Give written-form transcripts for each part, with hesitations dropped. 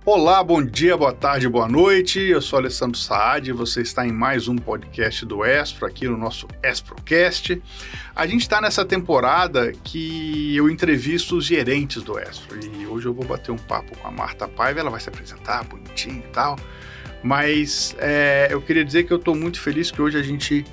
Olá, bom dia, boa tarde, boa noite. Eu sou Alessandro Saad e você está em mais um podcast do Espro, aqui no nosso Esprocast. A gente está nessa temporada que eu entrevisto os gerentes do Espro e hoje eu vou bater um papo com a Marta Paiva, ela vai se apresentar bonitinho e tal. Mas eu queria dizer que eu estou muito feliz que hoje a gente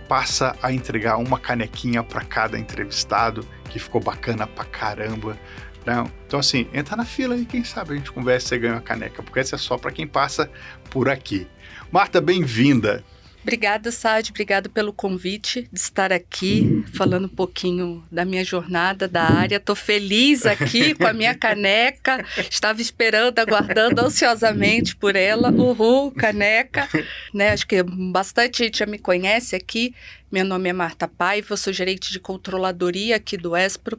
passa a entregar uma canequinha para cada entrevistado, que ficou bacana pra caramba. Não. Então, assim, entra na fila e quem sabe a gente conversa e você ganha uma caneca, porque essa é só para quem passa por aqui. Marta, bem-vinda. Obrigada, Saad, obrigada pelo convite de estar aqui, falando um pouquinho da minha jornada, da área. Estou feliz aqui com a minha caneca, estava esperando, aguardando ansiosamente por ela. Uhul, caneca. Né? Acho que bastante gente já me conhece aqui. Meu nome é Marta Paiva, eu sou gerente de controladoria aqui do Espro.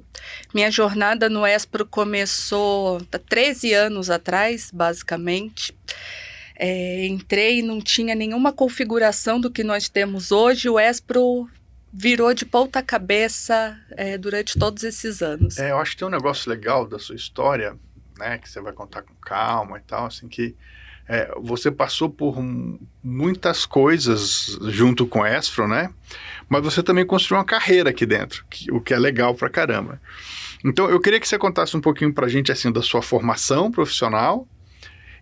Minha jornada no Espro começou há 13 anos atrás, basicamente. Entrei e não tinha nenhuma configuração do que nós temos hoje. O Espro virou de ponta cabeça durante todos esses anos. Eu acho que tem um negócio legal da sua história, né, que você vai contar com calma e tal, assim, que você passou por muitas coisas junto com o Espro, né? Mas você também construiu uma carreira aqui dentro, o que é legal pra caramba. Então, eu queria que você contasse um pouquinho pra gente, assim, da sua formação profissional,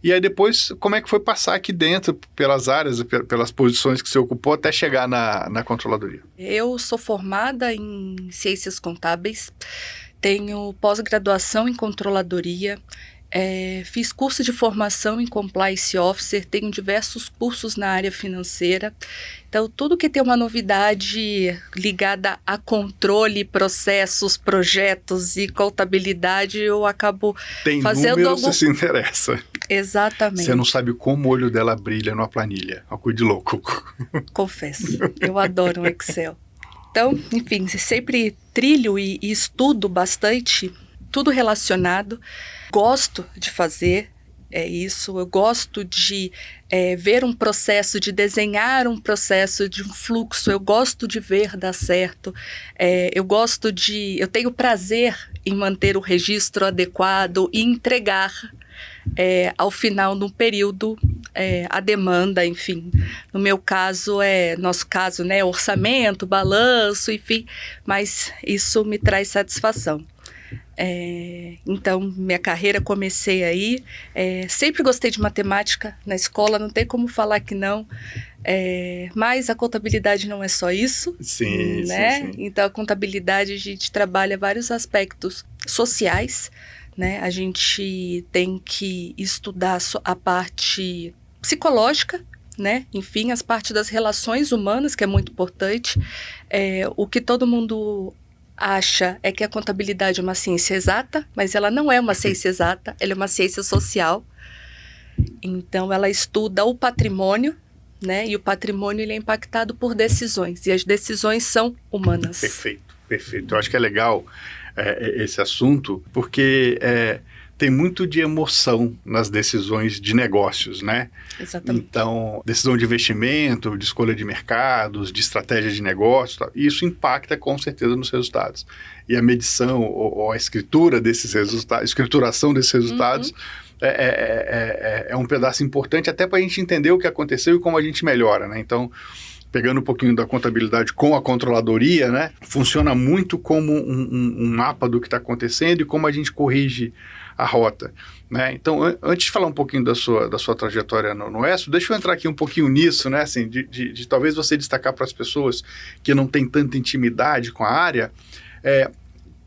e aí depois, como é que foi passar aqui dentro, pelas áreas, pelas posições que você ocupou, até chegar na controladoria? Eu sou formada em Ciências Contábeis, tenho pós-graduação em Controladoria, fiz curso de formação em Compliance Officer, tenho diversos cursos na área financeira. Então, tudo que tem uma novidade ligada a controle, processos, projetos e contabilidade, eu acabo fazendo número, você se interessa. Exatamente. Você não sabe como o olho dela brilha numa planilha. Uma coisa de louco. Confesso, eu adoro um Excel. Então, enfim, sempre trilho e estudo bastante, tudo relacionado. Gosto de fazer isso, eu gosto de ver um processo, de desenhar um processo, de um fluxo, eu gosto de ver dar certo, eu tenho prazer em manter o registro adequado e entregar ao final do período a demanda, enfim. No meu caso, nosso caso, né, orçamento, balanço, enfim, mas isso me traz satisfação. Então, minha carreira comecei aí, sempre gostei de matemática na escola, não tem como falar que não, mas a contabilidade não é só isso, sim, né? Sim. Então, a contabilidade a gente trabalha vários aspectos sociais, né? A gente tem que estudar a parte psicológica, né? Enfim, as partes das relações humanas, que é muito importante, o que todo mundo acha que a contabilidade é uma ciência exata, mas ela não é uma ciência exata, ela é uma ciência social. Então, ela estuda o patrimônio, né? E o patrimônio ele é impactado por decisões, e as decisões são humanas. Perfeito. Eu acho que é legal esse assunto, porque tem muito de emoção nas decisões de negócios, né? Exatamente. Então, decisão de investimento, de escolha de mercados, de estratégia de negócio, isso impacta com certeza nos resultados. E a medição ou a escritura desses resultados, escrituração desses resultados, é um pedaço importante até para a gente entender o que aconteceu e como a gente melhora, né? Então, pegando um pouquinho da contabilidade com a controladoria, né? Funciona muito como um mapa do que está acontecendo e como a gente corrige a rota, né? Então, antes de falar um pouquinho da sua trajetória no Espro, deixa eu entrar aqui um pouquinho nisso, né? Assim, de talvez você destacar para as pessoas que não têm tanta intimidade com a área,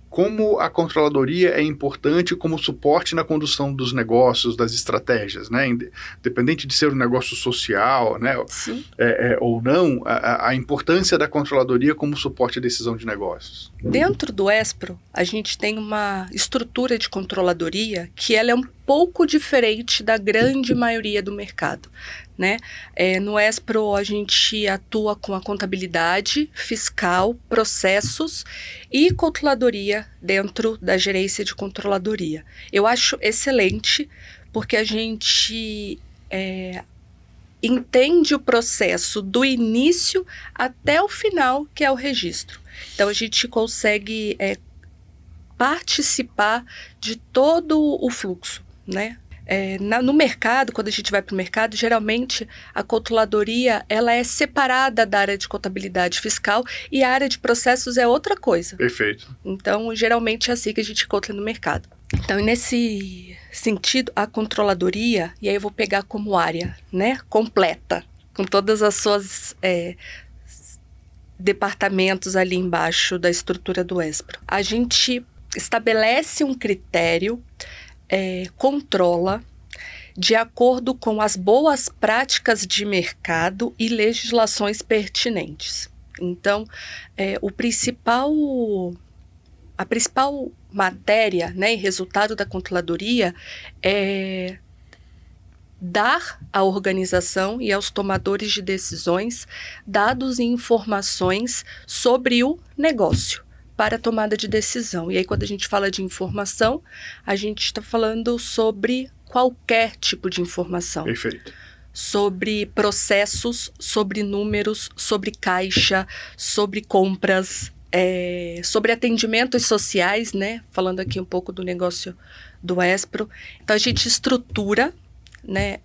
como a controladoria é importante como suporte na condução dos negócios, das estratégias, né? Independente de ser um negócio social, né? Ou não, a importância da controladoria como suporte à decisão de negócios. Dentro do Espro, a gente tem uma estrutura de controladoria que ela é um pouco diferente da grande maioria do mercado, né? No Espro, a gente atua com a contabilidade, fiscal, processos e controladoria dentro da gerência de controladoria. Eu acho excelente, porque a gente entende o processo do início até o final, que é o registro. Então, a gente consegue participar de todo o fluxo, né? No mercado, quando a gente vai para o mercado, geralmente a controladoria ela é separada da área de contabilidade fiscal e a área de processos é outra coisa. Perfeito. Então, geralmente é assim que a gente encontra no mercado. Então, nesse sentido, a controladoria, e aí eu vou pegar como área, né, completa, com todas as suas departamentos ali embaixo da estrutura do Espro. A gente estabelece um critério, controla de acordo com as boas práticas de mercado e legislações pertinentes. Então, a principal matéria, né, e resultado da controladoria é dar à organização e aos tomadores de decisões dados e informações sobre o negócio para a tomada de decisão. E aí, quando a gente fala de informação, a gente está falando sobre qualquer tipo de informação. Perfeito. Sobre processos, sobre números, sobre caixa, sobre compras, sobre atendimentos sociais, né? Falando aqui um pouco do negócio do Espro. Então, a gente estrutura, né,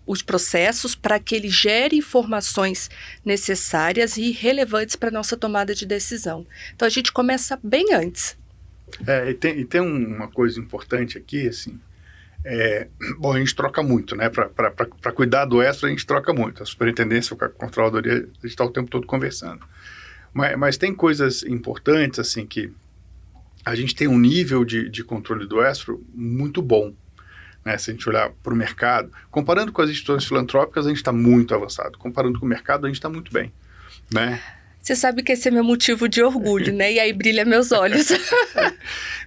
os processos para que ele gere informações necessárias e relevantes para a nossa tomada de decisão. Então, a gente começa bem antes. E tem uma coisa importante aqui, assim, bom, a gente troca muito, né, para cuidar do Espro a gente troca muito, a superintendência, a controladoria, a gente está o tempo todo conversando. Mas tem coisas importantes, assim, que a gente tem um nível de controle do Espro muito bom. Né, se a gente olhar para o mercado, comparando com as instituições filantrópicas, a gente está muito avançado. Comparando com o mercado, a gente está muito bem. Né? Você sabe que esse é meu motivo de orgulho, né? E aí brilha meus olhos.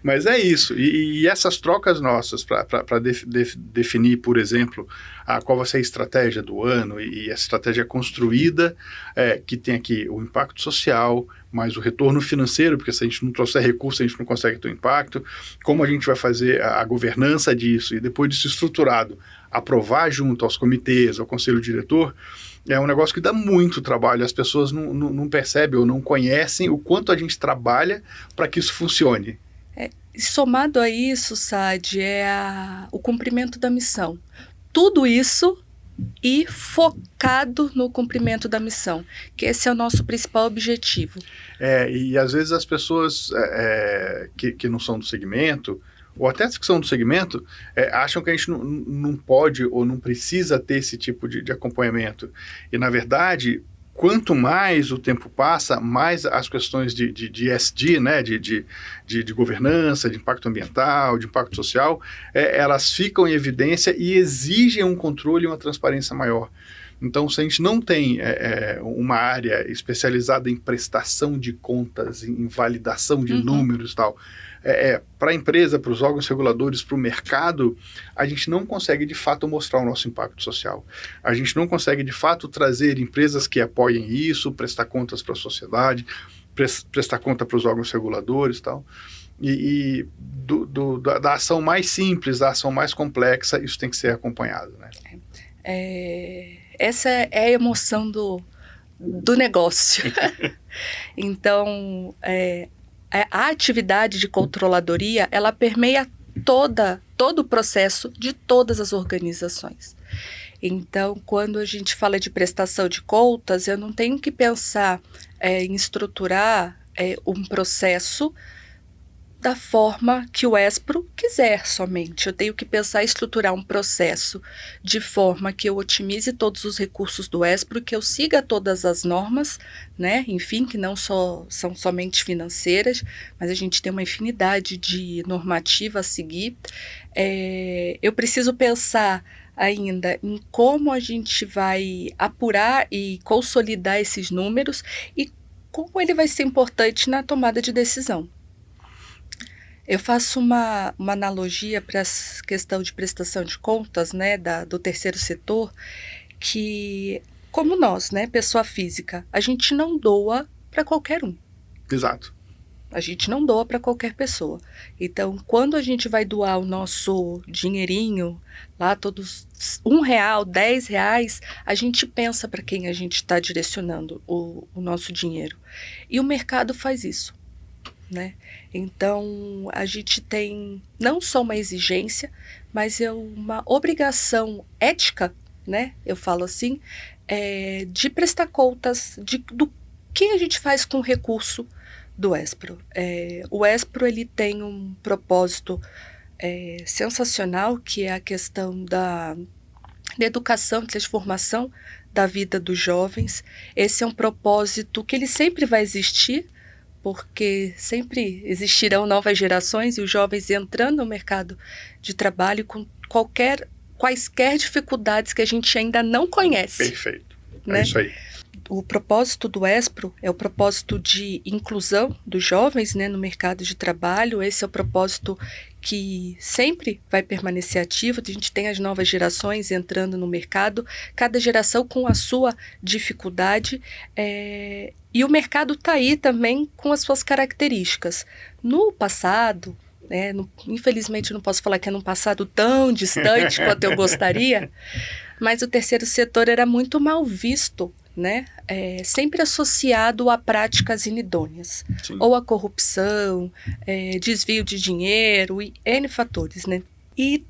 Mas é isso. E essas trocas nossas para definir, por exemplo, qual vai ser a estratégia do ano e a estratégia construída, que tem aqui o impacto social, mais o retorno financeiro, porque se a gente não trouxer recurso, a gente não consegue ter o impacto. Como a gente vai fazer a governança disso e depois disso estruturado, aprovar junto aos comitês, ao conselho diretor, é um negócio que dá muito trabalho. As pessoas não percebem ou não conhecem o quanto a gente trabalha para que isso funcione. Somado a isso, Sade, o cumprimento da missão. Tudo isso e focado no cumprimento da missão, que esse é o nosso principal objetivo. E às vezes as pessoas que não são do segmento, ou até as que são do segmento, acham que a gente não pode ou não precisa ter esse tipo de acompanhamento. E, na verdade, quanto mais o tempo passa, mais as questões de ESG, né, de governança, de impacto ambiental, de impacto social, elas ficam em evidência e exigem um controle e uma transparência maior. Então, se a gente não tem uma área especializada em prestação de contas, em validação de números e tal, para a empresa, para os órgãos reguladores, para o mercado, a gente não consegue de fato mostrar o nosso impacto social. A gente não consegue de fato trazer empresas que apoiem isso, prestar contas para a sociedade, prestar conta para os órgãos reguladores e tal. E da ação mais simples, da ação mais complexa, isso tem que ser acompanhado, né? Essa é a emoção do negócio. Então, a atividade de controladoria, ela permeia todo o processo de todas as organizações. Então, quando a gente fala de prestação de contas, eu não tenho que pensar em estruturar um processo da forma que o Espro quiser somente. Eu tenho que pensar em estruturar um processo de forma que eu otimize todos os recursos do Espro, que eu siga todas as normas, né? Enfim, que não são somente financeiras, mas a gente tem uma infinidade de normativa a seguir. Eu preciso pensar ainda em como a gente vai apurar e consolidar esses números e como ele vai ser importante na tomada de decisão. Eu faço uma analogia para a questão de prestação de contas, né, do terceiro setor, que, como nós, né, pessoa física, a gente não doa para qualquer um. Exato. A gente não doa para qualquer pessoa. Então, quando a gente vai doar o nosso dinheirinho, lá todos R$1, R$10, a gente pensa para quem a gente está direcionando o nosso dinheiro. E o mercado faz isso. né? Então, a gente tem não só uma exigência, mas é uma obrigação ética, né? Eu falo assim, de prestar contas do que a gente faz com o recurso do Espro. O Espro, ele tem um propósito sensacional, que é a questão da educação, de formação da vida dos jovens. Esse é um propósito que ele sempre vai existir, porque sempre existirão novas gerações e os jovens entrando no mercado de trabalho com quaisquer dificuldades que a gente ainda não conhece. Perfeito. Né? É isso aí. O propósito do Espro é o propósito de inclusão dos jovens, né, no mercado de trabalho. Esse é o propósito que sempre vai permanecer ativo. A gente tem as novas gerações entrando no mercado, cada geração com a sua dificuldade, e o mercado está aí também com as suas características. No passado, infelizmente não posso falar que é num passado tão distante quanto eu gostaria, mas o terceiro setor era muito mal visto, né? Sempre associado a práticas inidôneas, Sim. ou a corrupção, desvio de dinheiro e N fatores, né? E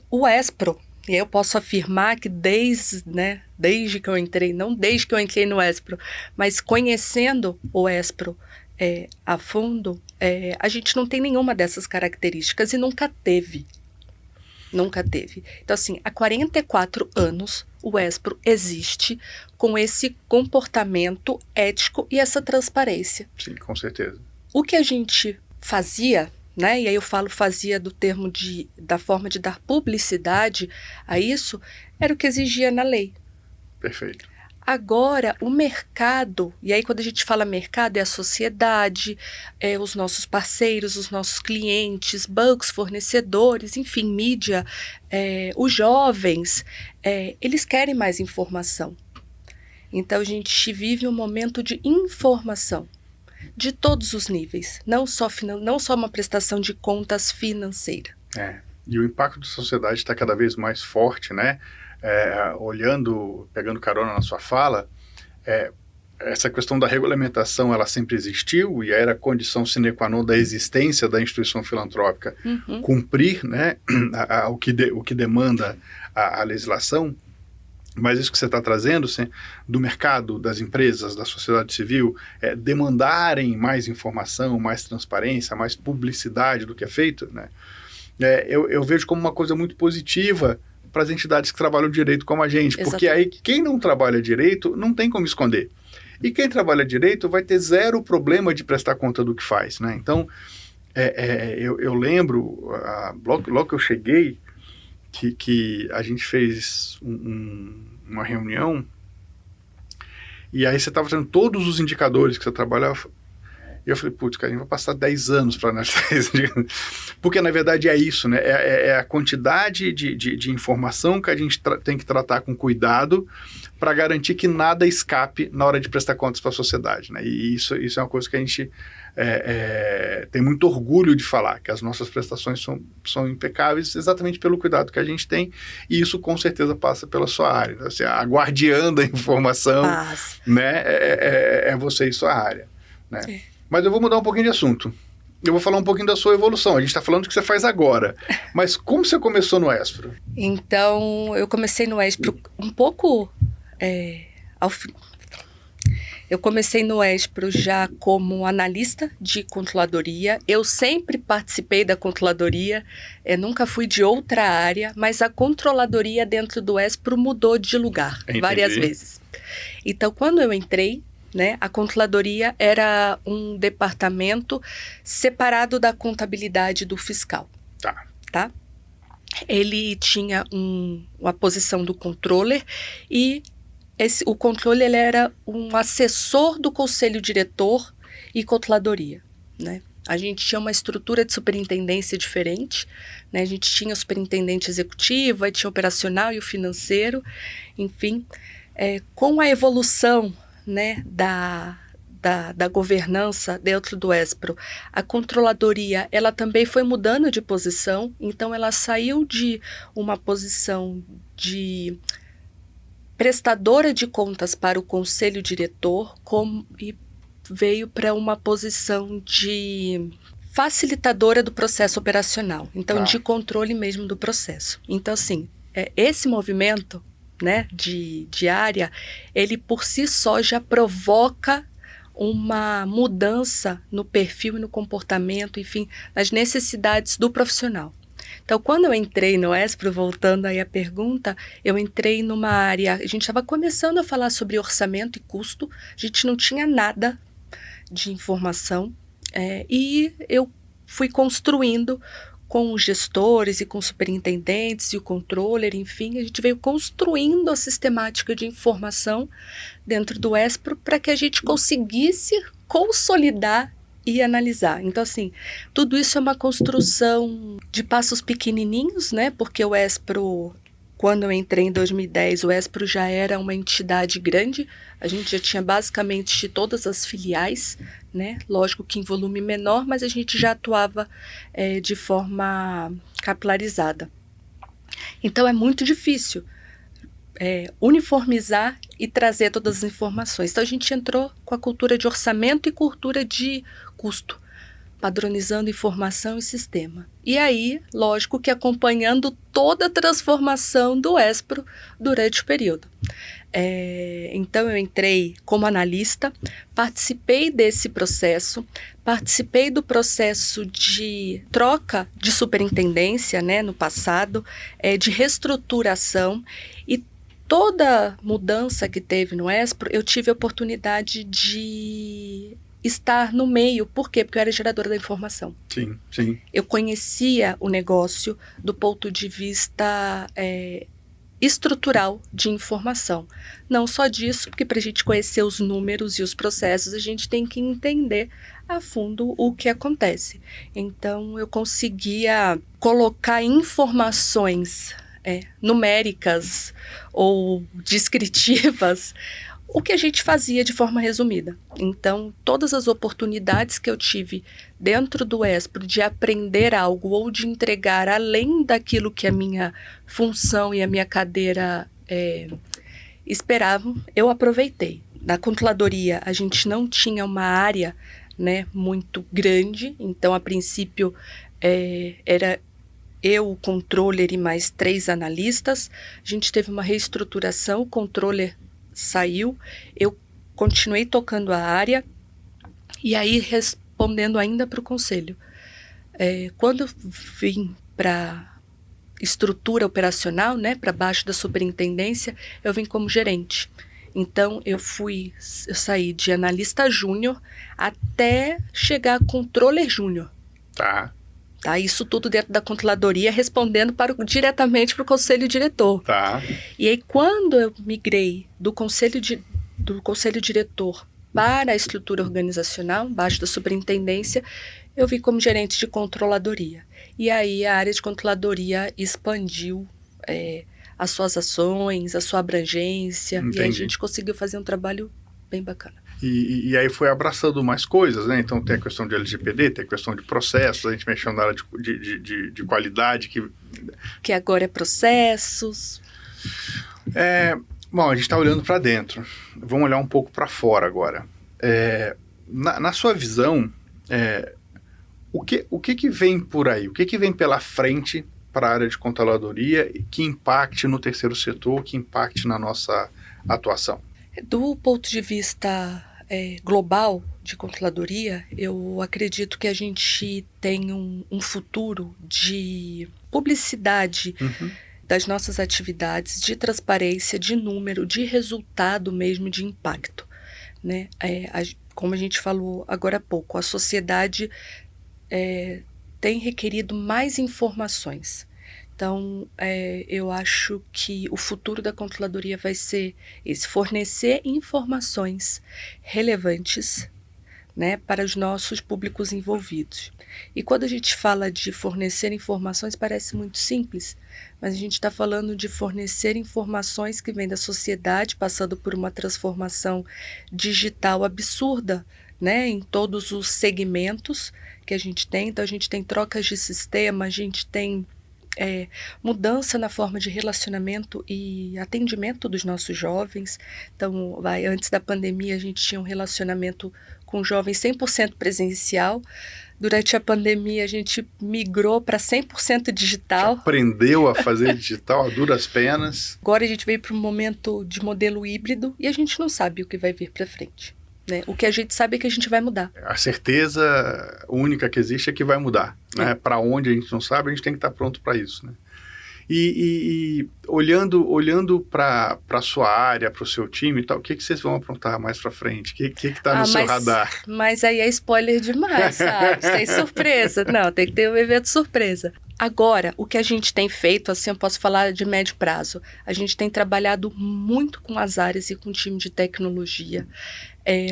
o Espro, e eu posso afirmar que desde que eu entrei, não desde que eu entrei no Espro, mas conhecendo o Espro a fundo, a gente não tem nenhuma dessas características e nunca teve. Nunca teve. Então, assim, há 44 anos o Espro existe com esse comportamento ético e essa transparência. Sim, com certeza. O que a gente fazia, né, e aí eu falo fazia do termo da forma de dar publicidade a isso, era o que exigia na lei. Perfeito. Agora, o mercado, e aí quando a gente fala mercado, é a sociedade, os nossos parceiros, os nossos clientes, bancos, fornecedores, enfim, mídia, os jovens, eles querem mais informação. Então, a gente vive um momento de informação, de todos os níveis, não só uma prestação de contas financeira. E o impacto da sociedade está cada vez mais forte, né? Pegando carona na sua fala, essa questão da regulamentação, ela sempre existiu e era condição sine qua non da existência da instituição filantrópica cumprir, né, o que demanda a legislação. Mas isso que você está trazendo, do mercado, das empresas, da sociedade civil, demandarem mais informação, mais transparência, mais publicidade do que é feito, né, eu vejo como uma coisa muito positiva para as entidades que trabalham direito como a gente. Exatamente. Porque aí quem não trabalha direito não tem como esconder. E quem trabalha direito vai ter zero problema de prestar conta do que faz, né? Então, eu lembro, logo que eu cheguei, que a gente fez uma reunião, e aí você estava fazendo todos os indicadores que você trabalhava. E eu falei, putz, cara, a gente vai passar 10 anos para analisar isso. Porque, na verdade, é isso, né? É a quantidade de informação que a gente tem que tratar com cuidado para garantir que nada escape na hora de prestar contas para a sociedade, né? E isso é uma coisa que a gente tem muito orgulho de falar, que as nossas prestações são impecáveis exatamente pelo cuidado que a gente tem, e isso com certeza passa pela sua área. Né? Assim, a guardiã da informação, né? É você e sua área, né? Mas eu vou mudar um pouquinho de assunto. Eu vou falar um pouquinho da sua evolução. A gente está falando do que você faz agora. Mas como você começou no Espro? Então, eu comecei no Espro um pouco... Eu comecei no Espro já como analista de controladoria. Eu sempre participei da controladoria. Nunca fui de outra área. Mas a controladoria dentro do Espro mudou de lugar. Entendi. Várias vezes. Então, quando eu entrei, né, a controladoria era um departamento separado da contabilidade do fiscal. Tá? Ele tinha uma posição do controller e o controller ele era um assessor do conselho diretor e controladoria, né? A gente tinha uma estrutura de superintendência diferente, né? A gente tinha o superintendente executivo, aí tinha o operacional e o financeiro, enfim. Com a evolução, né, da governança dentro do Espro, a controladoria ela também foi mudando de posição, então ela saiu de uma posição de prestadora de contas para o conselho diretor e veio para uma posição de facilitadora do processo operacional, então de controle mesmo do processo. Então, assim, esse movimento, né, de área, ele por si só já provoca uma mudança no perfil e no comportamento, enfim, nas necessidades do profissional. Então, quando eu entrei no Espro, voltando aí à pergunta, eu entrei numa área, a gente estava começando a falar sobre orçamento e custo, a gente não tinha nada de informação, e eu fui construindo com os gestores e com os superintendentes e o controller, enfim, a gente veio construindo a sistemática de informação dentro do Espro para que a gente conseguisse consolidar e analisar. Então, assim, tudo isso é uma construção de passos pequenininhos, né? Porque o Espro, quando eu entrei em 2010, o Espro já era uma entidade grande, a gente já tinha basicamente todas as filiais, né? Lógico que em volume menor, mas a gente já atuava de forma capilarizada. Então, é muito difícil uniformizar e trazer todas as informações. Então, a gente entrou com a cultura de orçamento e cultura de custo, padronizando informação e sistema. E aí, lógico que acompanhando toda a transformação do Espro durante o período. Então, eu entrei como analista, participei desse processo, participei do processo de troca de superintendência, né, no passado, de reestruturação, e toda mudança que teve no Espro, eu tive a oportunidade de estar no meio. Por quê? Porque eu era geradora da informação. Sim, sim. Eu conhecia o negócio do ponto de vista estrutural de informação. Não só disso, porque para a gente conhecer os números e os processos, a gente tem que entender a fundo o que acontece. Então, eu conseguia colocar informações numéricas ou descritivas, o que a gente fazia de forma resumida. Então, todas as oportunidades que eu tive dentro do Espro de aprender algo ou de entregar além daquilo que a minha função e a minha cadeira esperavam, eu aproveitei. Na controladoria, a gente não tinha uma área, né, muito grande, então, a princípio, era eu, o controller e mais 3 analistas. A gente teve uma reestruturação, o controller saiu, eu continuei tocando a área, e aí respondendo ainda para o conselho. Quando eu vim para estrutura operacional, né, para baixo da superintendência, eu vim como gerente. Então, eu saí de analista júnior até chegar a controller júnior. Tá, isso tudo dentro da controladoria, respondendo diretamente para o conselho diretor. Tá. E aí, quando eu migrei do conselho diretor para a estrutura organizacional, embaixo da superintendência, eu vim como gerente de controladoria. E aí, a área de controladoria expandiu as suas ações, a sua abrangência. Entendi. E aí a gente conseguiu fazer um trabalho bem bacana. E aí foi abraçando mais coisas, né? Então tem a questão de LGPD, tem a questão de processos, a gente mexeu na área de qualidade. Que agora é processos. Bom, a gente está olhando para dentro. Vamos olhar um pouco para fora agora. Na sua visão, o que vem por aí? O que vem pela frente para a área de controladoria que impacte no terceiro setor, que impacte na nossa atuação? Do ponto de vista global de controladoria, eu acredito que a gente tem um futuro de publicidade das nossas atividades, de transparência, de número, de resultado mesmo, de impacto, né? Como a gente falou agora há pouco, a sociedade tem requerido mais informações. Então, eu acho que o futuro da controladoria vai ser esse: fornecer informações relevantes, né, para os nossos públicos envolvidos. E quando a gente fala de fornecer informações, parece muito simples, mas a gente está falando de fornecer informações que vêm da sociedade, passando por uma transformação digital absurda, né, em todos os segmentos que a gente tem. Então, a gente tem trocas de sistema, a gente tem mudança na forma de relacionamento e atendimento dos nossos jovens. Então, antes da pandemia, a gente tinha um relacionamento com jovens 100% presencial. Durante a pandemia, a gente migrou para 100% digital. Aprendeu a fazer digital a duras penas. Agora a gente veio para um momento de modelo híbrido e a gente não sabe o que vai vir para frente. Né? O que a gente sabe é que a gente vai mudar. A certeza única que existe é que vai mudar. Né? Para onde a gente não sabe, a gente tem que estar pronto para isso. Né? E olhando para a sua área, para o seu time e tal, o que vocês vão aprontar mais para frente? O que está no seu radar? Mas aí é spoiler demais, sabe? Sem surpresa. Não, tem que ter um evento surpresa. Agora, o que a gente tem feito, assim, eu posso falar de médio prazo. A gente tem trabalhado muito com as áreas e com o time de tecnologia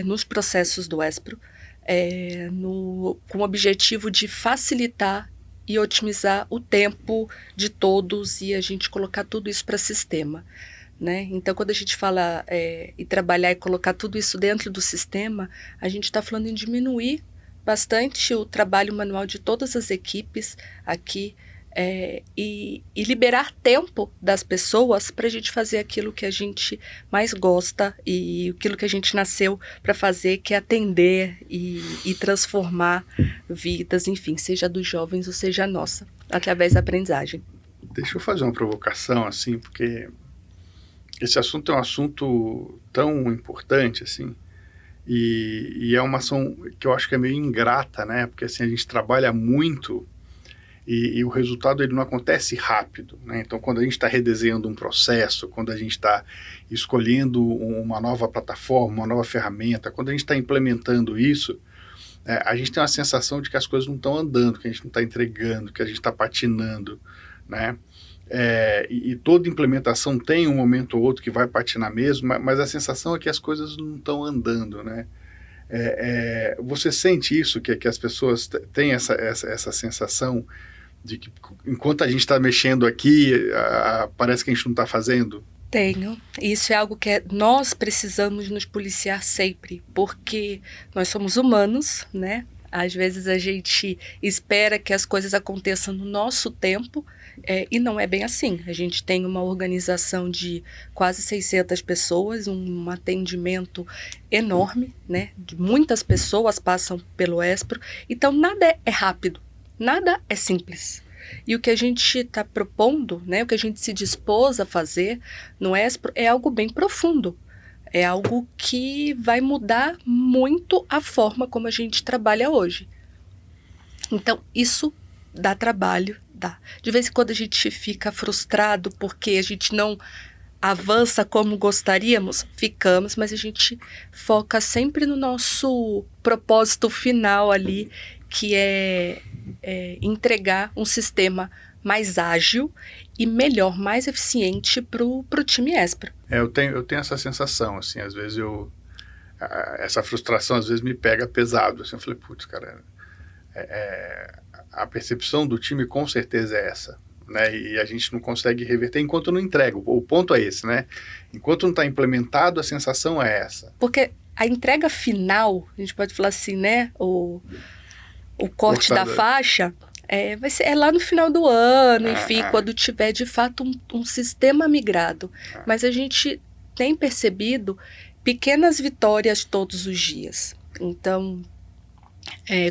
nos processos do Espro, com o objetivo de facilitar e otimizar o tempo de todos e a gente colocar tudo isso para sistema. Né? Então, quando a gente fala em trabalhar e colocar tudo isso dentro do sistema, a gente está falando em diminuir bastante o trabalho manual de todas as equipes aqui e liberar tempo das pessoas para a gente fazer aquilo que a gente mais gosta e aquilo que a gente nasceu para fazer, que é atender e transformar vidas, enfim, seja dos jovens ou seja nossa, através da aprendizagem. Deixa eu fazer uma provocação, assim, porque esse assunto é um assunto tão importante, assim, e é uma ação que eu acho que é meio ingrata, né? Porque assim, a gente trabalha muito e o resultado ele não acontece rápido, né? Então, quando a gente está redesenhando um processo, quando a gente está escolhendo uma nova plataforma, uma nova ferramenta, quando a gente está implementando isso, a gente tem uma sensação de que as coisas não estão andando, que a gente não está entregando, que a gente está patinando, né? E toda implementação tem um momento ou outro que vai patinar mesmo, mas a sensação é que as coisas não estão andando, né? Você sente isso, que as pessoas têm essa sensação de que enquanto a gente está mexendo aqui, parece que a gente não está fazendo? Tenho. Isso é algo que nós precisamos nos policiar sempre, porque nós somos humanos, né? Às vezes a gente espera que as coisas aconteçam no nosso tempo, e não é bem assim. A gente tem uma organização de quase 600 pessoas, um atendimento enorme, né? Muitas pessoas passam pelo Espro, então nada é rápido, nada é simples. E o que a gente está propondo, né, o que a gente se dispôs a fazer no Espro é algo bem profundo. É algo que vai mudar muito a forma como a gente trabalha hoje. Então, isso dá trabalho, dá. De vez em quando a gente fica frustrado porque a gente não avança como gostaríamos, ficamos, mas a gente foca sempre no nosso propósito final ali, que é entregar um sistema mais ágil e melhor, mais eficiente para o time Espro. Eu tenho essa sensação, assim, às vezes essa frustração às vezes me pega pesado, assim, eu falei, putz, cara, a percepção do time com certeza é essa, né, e a gente não consegue reverter enquanto não entrega, o ponto é esse, né, enquanto não está implementado, a sensação é essa. Porque a entrega final, a gente pode falar assim, né, o corte da faixa, vai ser lá no final do ano, enfim, quando tiver de fato um sistema migrado. Mas a gente tem percebido pequenas vitórias todos os dias. Então,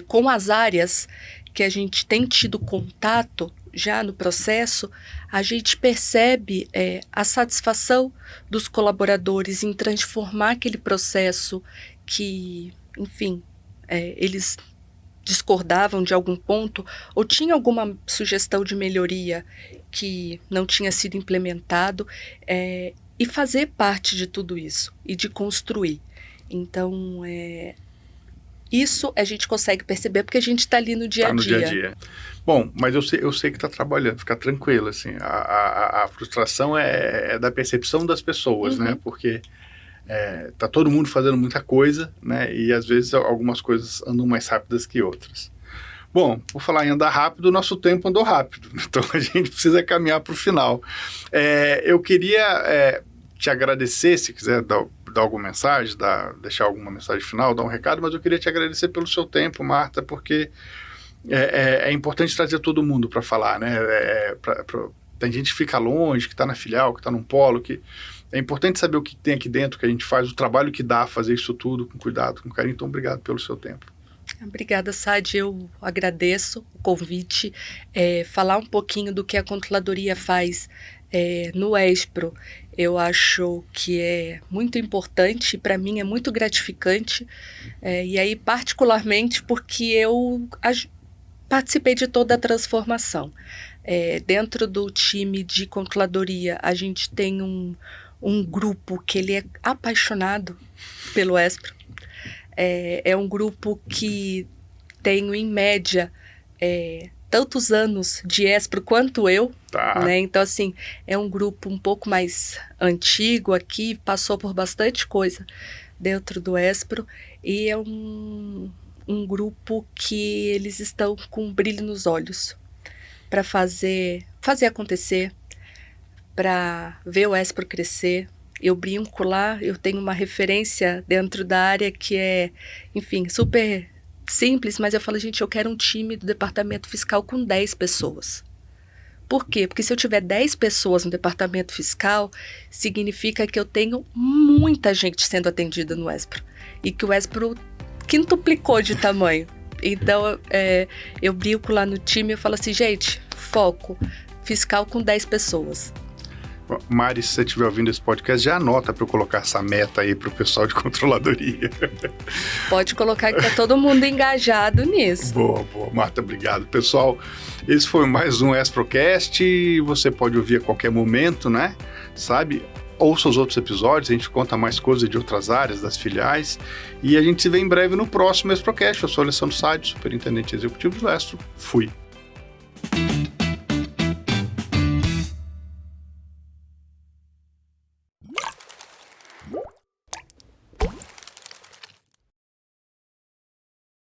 com as áreas que a gente tem tido contato já no processo, a gente percebe a satisfação dos colaboradores em transformar aquele processo que, enfim, eles discordavam de algum ponto ou tinha alguma sugestão de melhoria que não tinha sido implementado, e fazer parte de tudo isso e de construir. Então, isso a gente consegue perceber porque a gente está ali no dia a dia. Bom, mas eu sei que está trabalhando, fica tranquilo, assim, a frustração é da percepção das pessoas, né, porque tá todo mundo fazendo muita coisa, né, e às vezes algumas coisas andam mais rápidas que outras. Bom, por falar em andar rápido, o nosso tempo andou rápido, então a gente precisa caminhar para o final. Eu queria te agradecer, se quiser dar alguma mensagem, deixar alguma mensagem final, dar um recado, mas eu queria te agradecer pelo seu tempo, Marta, porque é importante trazer todo mundo para falar, né? Tem gente que fica longe, que está na filial, que está num polo, que é importante saber o que tem aqui dentro, que a gente faz, o trabalho que dá fazer isso tudo com cuidado, com carinho. Então, obrigado pelo seu tempo. Obrigada, Sadi. Eu agradeço o convite. Falar um pouquinho do que a controladoria faz no ESPRO, eu acho que é muito importante, para mim é muito gratificante, e aí particularmente porque eu participei de toda a transformação. Dentro do time de controladoria, a gente tem um grupo que ele é apaixonado pelo ESPRO. É um grupo que tem, em média, tantos anos de ESPRO quanto eu, né? Então, assim, é um grupo um pouco mais antigo aqui, passou por bastante coisa dentro do ESPRO, e é um grupo que eles estão com um brilho nos olhos para fazer acontecer, para ver o ESPRO crescer. Eu brinco lá, eu tenho uma referência dentro da área que é, enfim, super simples, mas eu falo, gente, eu quero um time do departamento fiscal com 10 pessoas. Por quê? Porque se eu tiver 10 pessoas no departamento fiscal, significa que eu tenho muita gente sendo atendida no ESPRO. E que o ESPRO quintuplicou de tamanho. Então, eu brinco lá no time e falo assim, gente, foco, fiscal com 10 pessoas. Mari, se você estiver ouvindo esse podcast, já anota para eu colocar essa meta aí para o pessoal de controladoria. Pode colocar que está todo mundo engajado nisso. Boa, Marta, obrigado. Pessoal, esse foi mais um ESPROcast, você pode ouvir a qualquer momento, né? Sabe? Ouça os outros episódios, a gente conta mais coisas de outras áreas das filiais, e a gente se vê em breve no próximo ESPROcast. Eu sou Alessandro Sadi, superintendente executivo do ESPRO. Fui.